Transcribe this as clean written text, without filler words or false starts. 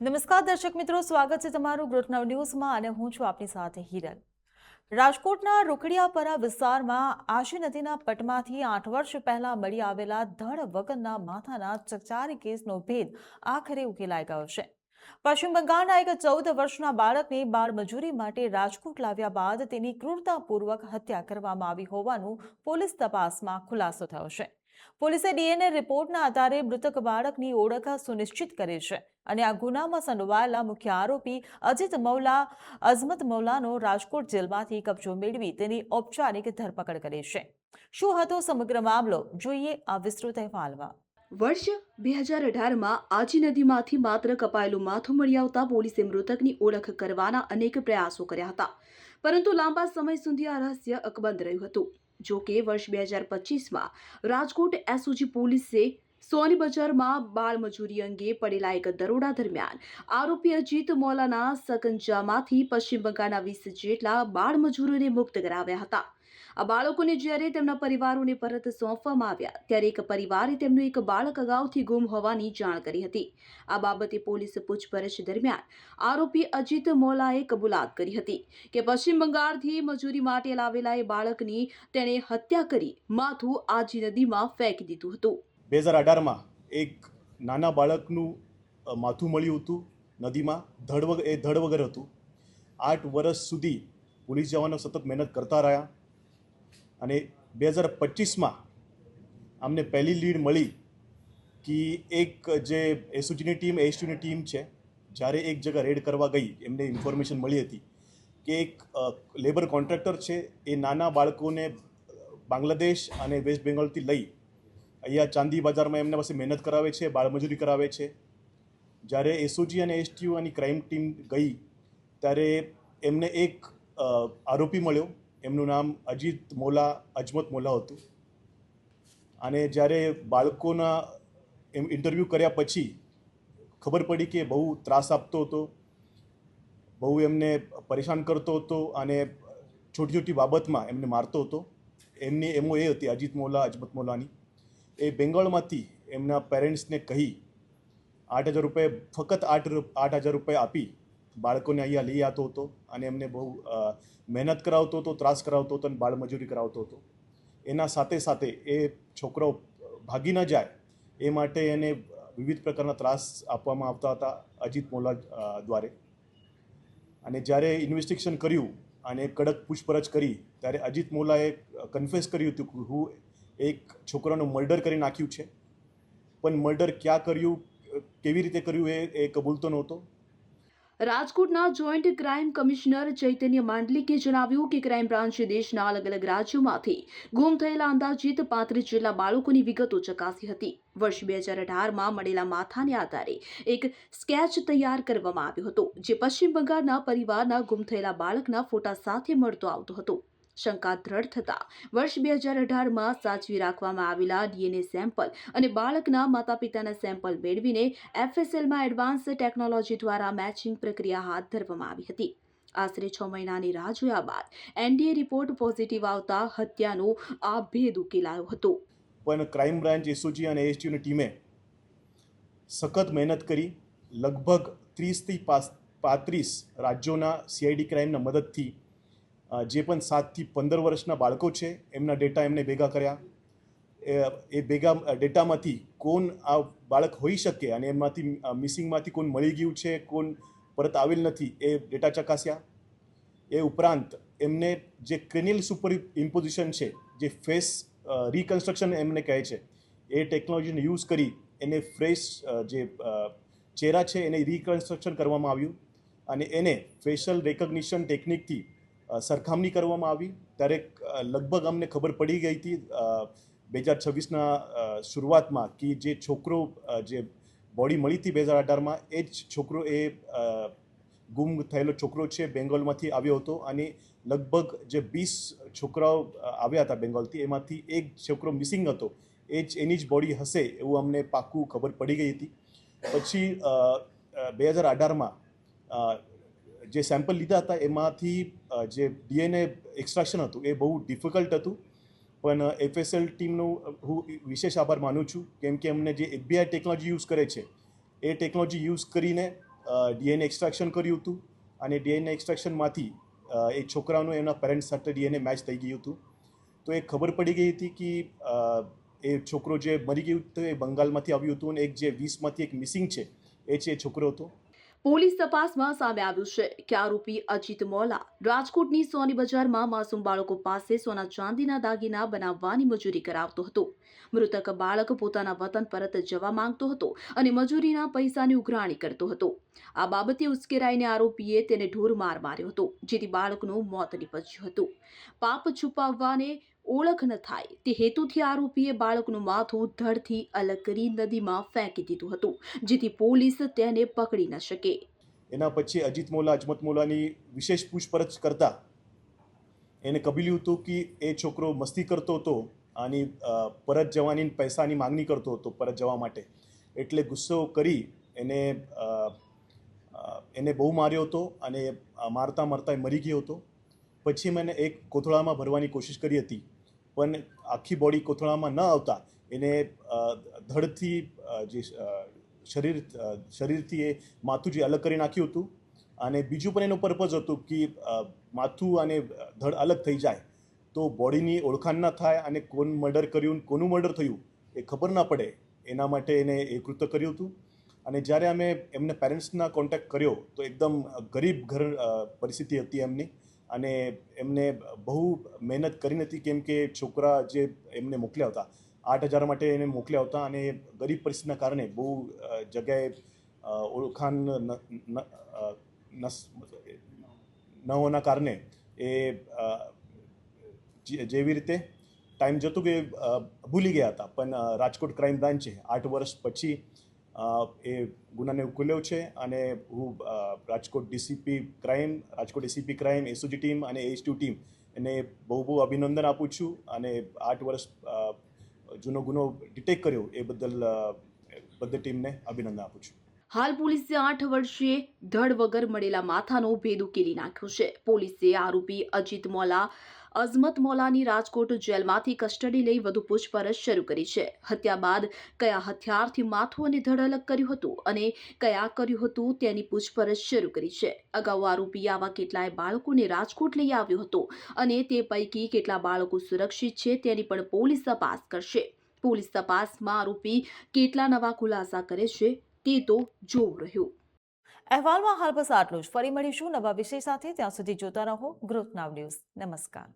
નમસ્કાર દર્શક મિત્રો, સ્વાગત છે તમારું ગ્રોથ નાઉ ન્યૂઝમાં અને હું છું આપની સાથે હિરલ। રાજકોટના રોકડિયાપરા વિસ્તારમાં આશી નદીના પટમાંથી 8 વર્ષ પહેલા મળી આવેલા ધડ વગરના માથાના ચકચારી કેસનો ભેદ આખરે ઉકેલાઈ ગયો છે। પશ્ચિમ બંગાળના એક 14 વર્ષના બાળકને બાળમજૂરી માટે રાજકોટ લાવ્યા બાદ તેની ક્રૂરતાપૂર્વક હત્યા કરવામાં આવી હોવાનું પોલીસ તપાસમાં ખુલાસો થયો છે। પોલીસે ડીએનએ રિપોર્ટના આધારે મૃતક બાળકની ઓળખ સુનિશ્ચિત કરી છે અને આ ગુનામાં સંડોવાયેલા મુખ્ય આરોપી અજીત મૌલા અઝમત મૌલાનો રાજકોટ જેલમાંથી કબજો મેળવી તેની ઔપચારિક ધરપકડ કરી છે। શું હતો સમગ્ર મામલો, જોઈએ આ વિસ્તૃત અહેવાલમાં। વર્ષ 2018માં આજી નદીમાંથી માત્ર કપાયેલું માથું મળી આવતા પોલીસે મૃતકની ઓળખ કરવાના અનેક પ્રયાસો કર્યા હતા, પરંતુ લાંબા સમય સુધી આ રહસ્ય અકબંધ રહ્યું હતું। જો કે વર્ષ 2025માં રાજકોટ એસઓજી પોલીસે સોની બજારમાં બાળમજૂરી અંગે પડેલા એક દરોડા દરમિયાન આરોપી અજીત મૌલાના સકંજામાંથી પશ્ચિમ બંગાળના 20 જેટલા બાળમજૂરોને મુક્ત કરાવ્યા હતા। આ બાળકોને જ્યારે તેમના પરિવારોને પરત સોંપવામાં આવ્યા ત્યારે એક પરિવારે તેમનું એક બાળક અગાઉથી ગુમ હોવાની જાણ કરી હતી। આ બાબતે પોલીસ પૂછપરછ દરમિયાન આરોપી અજીત મૌલાએ કબૂલાત કરી હતી કે પશ્ચિમ બંગાળથી મજૂરી માટે લાવેલા એ બાળકની તેણે હત્યા કરી માથું આજી નદીમાં ફેંકી દીધું હતું। 2018માં એક નાના બાળકનું માથું મળ્યું હતું નદીમાં, ધડ વગર હતું। 8 વર્ષ સુધી પોલીસ જવાનો સતત મહેનત કરતા રહ્યા અને 2025માં અમને પહેલી લીડ મળી કે એક જે એસઓજીની ટીમ છે, જ્યારે એક જગ્યા રેડ કરવા ગઈ એમને ઇન્ફોર્મેશન મળી હતી કે એક લેબર કોન્ટ્રાક્ટર છે એ નાના બાળકોને બાંગ્લાદેશ અને વેસ્ટ બેંગોલથી લઈ અહીંયા ચાંદી બજારમાં એમના પાસે મહેનત કરાવે છે, બાળમજૂરી કરાવે છે। જ્યારે એસઓજી અને એસટીયુ અને ક્રાઇમ ટીમ ગઈ ત્યારે એમને એક આરોપી મળ્યો, એમનું નામ અજીત મૌલા અજમત મૌલા હતું। અને જ્યારે બાળકોના ઇન્ટરવ્યૂ કર્યા પછી ખબર પડી કે બહુ ત્રાસ આપતો હતો, બહુ એમને પરેશાન કરતો હતો અને છોટી છોટી બાબતમાં એમને મારતો હતો। એમની એમો એ હતી અજીત મૌલા અજમત મૌલાની, એ બેંગોળમાંથી એમના પેરેન્ટ્સને કહી 8,000 રૂપિયા, ફક્ત 8,000 રૂપિયા આપી બાળકોને અહીંયા લઈ આવતો હતો અને એમને બહુ મહેનત કરાવતો હતો, ત્રાસ કરાવતો હતો અને બાળમજૂરી કરાવતો હતો। એના સાથે સાથે એ છોકરો ભાગી ન જાય એ માટે એને વિવિધ પ્રકારના ત્રાસ આપવામાં આવતા હતા અજીત મૌલા દ્વારે। અને જ્યારે ઇન્વેસ્ટિગેશન કર્યું અને કડક પૂછપરછ કરી ત્યારે અજીત મૌલાએ કન્ફેસ કર્યું હતું કે હું એક છોકરાનું મર્ડર કરી નાખ્યું છે, પણ મર્ડર ક્યાં કર્યું, કેવી રીતે કર્યું એ કબૂલતો નહોતો। રાજકોટના જોઈન્ટ ક્રાઇમ કમિશનર ચૈતન્ય માંડલિકે જણાવ્યું કે ક્રાઇમ બ્રાન્ચે દેશના અલગ અલગ રાજ્યોમાંથી ગુમ થયેલા અંદાજિત 35 જેટલા બાળકોની વિગતો ચકાસી હતી। વર્ષ 2018માં મળેલા માથાને આધારે એક સ્કેચ તૈયાર કરવામાં આવ્યો હતો, જે પશ્ચિમ બંગાળના પરિવારના ગુમ થયેલા બાળકના ફોટા સાથે મળતો આવતો હતો। શંકા દ્રઢ થતા વર્ષ 2018માં સાચવી રાખવામાં આવેલા ડીએનએ સેમ્પલ અને બાળકના માતા પિતાના સેમ્પલ મેળવીને એફએસએલમાં એડવાન્સ ટેકનોલોજી દ્વારા મેચિંગ પ્રક્રિયા હાથ ધરવામાં આવી હતી। આશરે 6 મહિનાની રાહ જોયા બાદ એનડીએ રિપોર્ટ પોઝિટિવ આવતા હત્યાનો આ ભેદ ઉકેલાયો હતો। પણ ક્રાઇમ બ્રાન્ચ, એસઓજી અને એસટીયુની ટીમે સખત મહેનત કરી, લગભગ 30થી 35 રાજ્યોના સીઆઈડી ક્રાઇમના મદદથી જે પણ 7 થી 15 વર્ષના બાળકો છે એમના ડેટા એમને ભેગા કર્યા। એ ભેગા ડેટામાંથી કોણ આ બાળક હોઈ શકે અને એમાંથી મિસિંગમાંથી કોણ મળી ગયું છે, કોણ પરત આવેલ નથી, એ ડેટા ચકાસ્યા। એ ઉપરાંત એમને જે ક્રેનિયલ સુપર ઇમ્પોઝિશન છે, જે ફેસ રિકન્સ્ટ્રક્શન એમને કહે છે, એ ટેકનોલોજીનો યુઝ કરી એને ફ્રેશ જે ચહેરા છે એને રિકન્સ્ટ્રક્શન કરવામાં આવ્યું અને એને ફેશિયલ રેકગ્નિશન ટેકનિકથી સરખામણી કરવામાં આવી। ત્યારે લગભગ અમને ખબર પડી ગઈ હતી 2026ના શરૂઆતમાં કે જે છોકરો, જે બોડી મળી હતી 2018માં, એ જ છોકરો એ ગુમ થયેલો છોકરો છે, બેંગોલમાંથી આવ્યો હતો અને લગભગ જે 20 છોકરાઓ આવ્યા હતા બેંગોલથી, એમાંથી એક છોકરો મિસિંગ હતો, એ જ એની જ બોડી હશે એવું અમને પાક્કું ખબર પડી ગઈ હતી। પછી 2018માં જે સેમ્પલ લીધા હતા એમાંથી જે ડીએનએ એક્સટ્રેક્શન હતું એ બહુ ડિફિકલ્ટ હતું, પણ એફએસએલ ટીમનું હું વિશેષ આભાર માનું છું, કેમ કે અમને જે એફબીઆઈ ટેકનોલોજી યુઝ કરે છે એ ટેકનોલોજી યુઝ કરીને ડીએનએ એક્સટ્રેક્શન કર્યું હતું અને ડીએનએ એક્સટ્રેક્શનમાંથી એ છોકરાનું એમના પેરેન્ટ્સ સાથે ડીએનએ મેચ થઈ ગયું હતું. તો એ ખબર પડી ગઈ હતી કે એ છોકરો જે મરી ગયું હતું એ બંગાળમાંથી આવ્યું હતું અને એક જે 20માંથી એક મિસિંગ છે એ છોકરો હતો. પોલીસ તપાસમાં સામે આવ્યું છે કે આરોપી અજીત મોલા રાજકોટની સોની બજારમાં માસૂમ બાળકો પાસે સોના ચાંદીના દાગીના બનાવવાની મજૂરી કરાવતો હતો. મૃતક બાળક પોતાના વતન પરત જવા માંગતો હતો અને મજૂરીના પૈસાની ઉઘરાણી કરતો હતો. આ બાબતે ઉશ્કેરાઈને આરોપીએ તેને ઢોરમાર માર્યો હતો, જેથી બાળકનું મોત નીપજ્યું હતું. પાપ છુપાવવાને ઓળખ ન થાય તે હેતુથી આરોપીએ બાળકનું માથું ધડથી અલગ કરી નદીમાં ફેંકી દીધું હતું, જેથી પોલીસ તેને પકડી ન શકે. એના પછી અજમત મોલાની વિશેષ પૂછપરછ કરતા એને કબૂલ્યું હતું કે એ છોકરો મસ્તી કરતો હતો અને પરત જવાની પૈસાની માંગણી કરતો હતો પરત જવા માટે. એટલે ગુસ્સો કરી એને બહુ માર્યો હતો અને મારતા મારતા એ મરી ગયો હતો. પછી મેં એક કોથળામાં ભરવાની કોશિશ કરી હતી, પણ આખી બોડી કોથળામાં ન આવતા એને ધડથી જે શરીરથી એ માથું જે અલગ કરી નાખ્યું હતું. અને બીજું પણ એનું પર્પઝ હતું કે માથું અને ધડ અલગ થઈ જાય તો બોડીની ઓળખાણ ન થાય અને કોનું મર્ડર થયું એ ખબર ના પડે, એના માટે એને એ કૃત્ય કર્યું હતું. અને જ્યારે અમે એમને પેરેન્ટ્સના કોન્ટેક્ટ કર્યો તો એકદમ ગરીબ ઘર પરિસ્થિતિ હતી એમની અને એમને બહુ મહેનત કરી નથી, કેમ કે છોકરા જે એમને મોકલ્યા હતા 8,000 માટે એને મોકલ્યા હતા અને ગરીબ પરિસ્થિતિના કારણે બહુ જગ્યાએ ઓળખાણ ન હોવાના કારણે એ જેવી રીતે ટાઈમ જતો કે ભૂલી ગયા હતા. પણ રાજકોટ ક્રાઇમ બ્રાન્ચે 8 વર્ષ પછી એ ગુનાને ઉકેલ્યો છે અને હું Rajkot ACP crime, SOG team અને એચ2 ટીમ એને બહુ અભિનંદન આપું છું. અને 8 વર્ષ જૂનો ગુનો ડિટેક્ટ કર્યો એ બદલ બધી ટીમને અભિનંદન આપું છું. હાલ પોલીસે 8 વર્ષે ધડ વગર મળેલા માથાનો ભેદ ઉકેલી નાખ્યો છે. પોલીસે આરોપી અજીત મોલા અઝમત મોલાની રાજકોટ જેલમાંથી કસ્ટડી લઈ વધુ પૂછપરછ શરૂ કરી છે. હત્યા બાદ કયા હથિયારથી માથું અને ધડ અલગ કર્યું હતું અને કયા કર્યું હતું તેની પૂછપરછ શરૂ કરી છે. અગાઉ આરોપીએ આવા કેટલાય બાળકોને રાજકોટ લઈ આવ્યો હતો અને તે પૈકી કેટલા બાળકો સુરક્ષિત છે તેની પણ પોલીસ તપાસ કરશે. પોલીસ તપાસમાં આરોપી કેટલા નવા ખુલાસા કરે છે તે તો જોવું રહ્યું. અહેવાલમાં હાલ બસ આટલું જ. ફરી મળીશું નવા વિષય સાથે. ત્યાં સુધી જોતા રહો ગ્રોથ નાવ ન્યૂઝ. નમસ્કાર.